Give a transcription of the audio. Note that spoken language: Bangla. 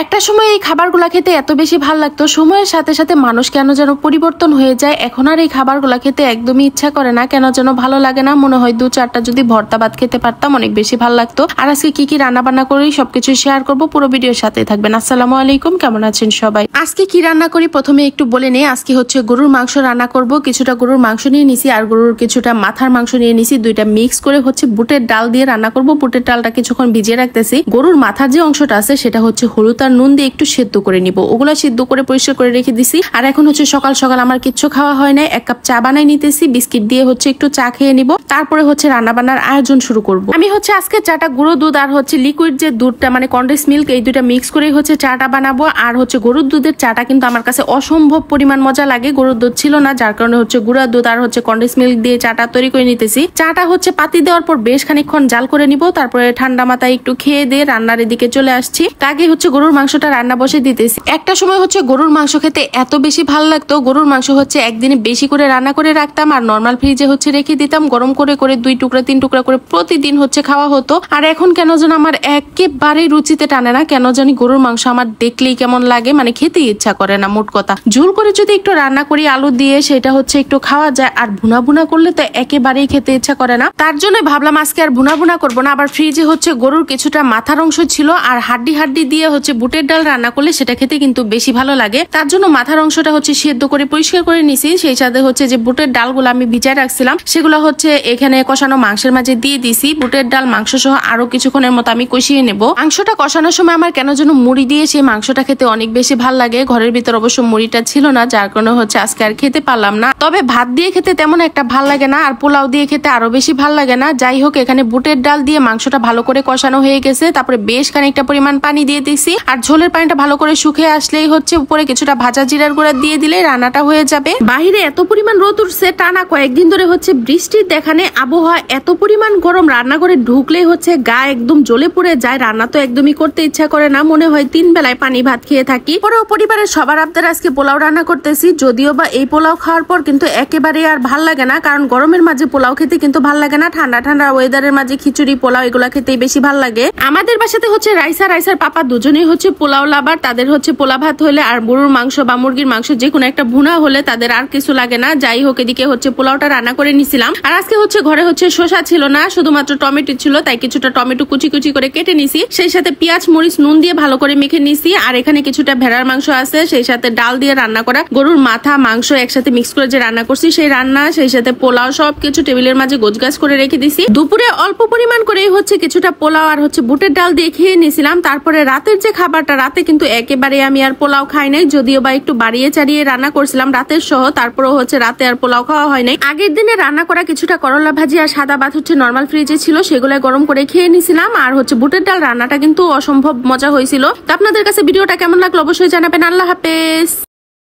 একটা সময় এই খাবারগুলা খেতে এত বেশি ভালো লাগতো, সময়ের সাথে সাথে মানুষ কেন যেন পরিবর্তন হয়ে যায়। এখন আর এই খাবারগুলা খেতে একদমই ইচ্ছা করে না, কেন যেন ভালো লাগে না। মনে হয় 2-4টা যদি ভর্তা ভাত খেতে পারতাম অনেক বেশি ভালো লাগতো। আর আজকে কি কি রান্না বান্না করি সবকিছু শেয়ার করবো, পুরো ভিডিওর সাথে থাকবেন। আসসালামু আলাইকুম, কেমন আছেন সবাই? আজকে কি রান্না করি প্রথমে একটু বলে নেই। আজকে হচ্ছে গরুর মাংস রান্না করব। কিছুটা গরুর মাংস নিয়ে নিছি আর গরুর কিছুটা মাথার মাংস নিয়ে নিছি, দুইটা মিক্স করে হচ্ছে বুটের ডাল দিয়ে রান্না করব। বুটের ডালটা কিছুক্ষণ ভিজিয়ে রাখতেছি। গরুর মাথার যে অংশটা আছে সেটা হচ্ছে হলুদ আর নুন দিয়ে একটু সেদ্ধ করে নিব। ওগুলা সিদ্ধ করে পরিষ্কার করে রেখে দিছি। আর এখন হচ্ছে সকাল সকাল আমার কিচ্ছু খাওয়া হয় না, 1 কাপ চা বানাই নিতেছি। বিস্কিট দিয়ে হচ্ছে একটু চা খেয়ে নিব, তারপরে হচ্ছে রান্না বান্নার আয়োজন শুরু করব। আমি হচ্ছে আজকে চাটা গুঁড়ো দুধ আর হচ্ছে লিকুইড যে দুধটা মানে কন্ডেন্স মিল্ক, এই দুটা মিক্স করে হচ্ছে চাটা বানাবো। আর হচ্ছে গরুর দুধের চাটা কিন্তু আমার কাছে অসম্ভব পরিমাণ মজা লাগে। গরুর দুধ ছিল না, যার কারণে হচ্ছে গুঁড়া দুধ আর হচ্ছে কন্ডেন্স মিল্ক দিয়ে চাটা তৈরি করে নিতেছি। চাটা হচ্ছে পাতি দেওয়ার পর বেশ খানিকক্ষণ জাল করে নিব, তারপরে ঠান্ডা মাথায় একটু খেয়ে দিয়ে রান্নার এদিকে চলে আসছি। আগে হচ্ছে গরুর মাংসটা রান্না বসে দিতেছি। একটা সময় হচ্ছে গরুর মাংস খেতে এত বেশি ভালো লাগতো। গরুর মাংস হচ্ছে একদিনে বেশি করে রান্না করে রাখতাম আর নর্মাল ফ্রিজে হচ্ছে রেখে দিতাম, গরম করে করে 2 টুকরা 3 টুকরা করে প্রতিদিন হচ্ছে খাওয়া হতো। আর এখন কেন যেন আমার একেবারেই রুচিতে টানে না, কেন জানি গরুর মাংস আমার দেখলেই কেমন লাগে, মানে খেতে ইচ্ছা করে না। মোট কথা ঝোল করে যদি একটু রান্না করি আলু দিয়ে, সেটা হচ্ছে একটু খাওয়া যায়। আর ভুনা ভুনা করলে তো একেবারেই খেতে ইচ্ছা করে না। তার জন্য ভাবলাম আজকে আর ভুনা ভুনা করবো না। আবার ফ্রিজে হচ্ছে গরুর কিছুটা মাথার অংশ ছিল আর হাড্ডি দিয়ে হচ্ছে বুটের ডাল রান্না করলে সেটা খেতে কিন্তু বেশি ভালো লাগে। তার জন্য মাথার অংশটা হচ্ছে সেদ্ধ করে পরিষ্কার করে নিছি। সেই সাথে হচ্ছে যে বুটের ডালগুলো আমি ভিজায় রাখছিলাম সেগুলো হচ্ছে এখানে কষানো মাংসের মাঝে দিয়ে দিছি। বুটের ডাল মাংস সহ আরো কিছুক্ষণের মতো আমি কষিয়ে নেব। মাংসটা কষানোর সময় আমার কেন যেন মুড়ি দিয়ে সেই মাংসটা খেতে অনেক বেশি ভালো লাগে। ঘরের ভিতর অবশ্য মুড়িটা ছিল না, যার কারণে হচ্ছে আজকে আর খেতে পারলাম না। তবে ভাত দিয়ে খেতে তেমন একটা ভাল লাগে না, আর পোলাও দিয়ে খেতে আরো বেশি ভাল লাগে না। যাই হোক, এখানে বুটের ডাল দিয়ে মাংসটা ভালো করে কষানো হয়ে গেছে। তারপরে বেশ খানিকটা পরিমাণ পানি দিয়ে দিছি। আর ঝোলের পানিটা ভালো করে শুকিয়ে আসলেই হচ্ছে উপরে কিছুটা ভাজা জিরার গুঁড়া দিয়ে দিলে রান্নাটা হয়ে যাবে। বাহিরে এত পরিমাণ রোদ উঠছে, টানা কয়েকদিন ধরে হচ্ছে বৃষ্টির দেখানে আবহাওয়া এত পরিমাণ গরম, রান্নাঘরে ঢুকলেই হচ্ছে গা একদম জ্বলে পুড়ে যায়। রান্না তো একদমই করতে ইচ্ছা করে না, মনে হয় 3 বেলায় পানি ভাত খেয়ে থাকি। পরেও পরিবারের সবার আবদার আজকে পোলাও রান্না করতেছি। যদিও বা এই পোলাও খাওয়ার পর কিন্তু একেবারে আর ভাল লাগে না, কারণ গরমের মাঝে পোলাও খেতে কিন্তু ভাল লাগে না। ঠান্ডা ঠান্ডা ওয়েদারের মাঝে খিচুড়ি পোলাও এগুলা খেতেই বেশি ভাল লাগে। আমাদের বাসাতে হচ্ছে রাইসার পাপা দুজনেই হচ্ছে পোলাও লাভার। তাদের হচ্ছে পোলা ভাত হলে আর গরুর মাংস বা মুরগির মাংস যে কোনো একটা ভুনা হলে তাদের আর কিছু লাগে না। যাই হোক, এদিকে হচ্ছে পোলাওটা রান্না করে নিছিলাম। আর আজকে হচ্ছে ঘরে হচ্ছে শসা ছিল না, শুধুমাত্র টমেটো ছিল, তাই কিছুটা টমেটো কুচি কুচি করে কেটে নিছি। সেই সাথে পেঁয়াজ মরিচ নুন দিয়ে ভালো করে মেখে নিছি। আর এখানে কিছুটা ভেড়ার মাংস আছে, সেই সাথে ডাল দিয়ে রান্না করা গরুর মাথা মাংস একসাথে মিক্স করে যে রান্না করছি সেই রান্না, সেই সাথে পোলাও, সবকিছু টেবিলের মাঝে গোছগাছ করে রেখে দিছি। দুপুরে অল্প পরিমাণ করেই হচ্ছে কিছুটা পোলাও আর হচ্ছে বুটের ডাল দিয়ে খেয়ে নিয়েছিলাম। তারপরে রাতের যে খাবারটা, রাতে কিন্তু একেবারে আমি আর পোলাও খাই নাই, যদিও বা একটু বাড়িয়ে চাড়িয়ে রান্না করছিলাম রাতের সহ। তারপরেও হচ্ছে রাতে আর পোলাও খাওয়া হয় নাই। আগের দিনে রান্না করা কিছুটা করলা ভাজি আর সাদা ভাত হচ্ছে নর্মাল ফ্রিজে ছিল, সেগুলো গরম করে খেয়ে নিছিলাম। আর হচ্ছে বুটের ডাল রান্নাটা কিন্তু অসম্ভব মজা হয়েছিল। তো আপনাদের কাছে ভিডিওটা কেমন লাগলো অবশ্যই জানাবেন। আল্লাহ হাফেজ।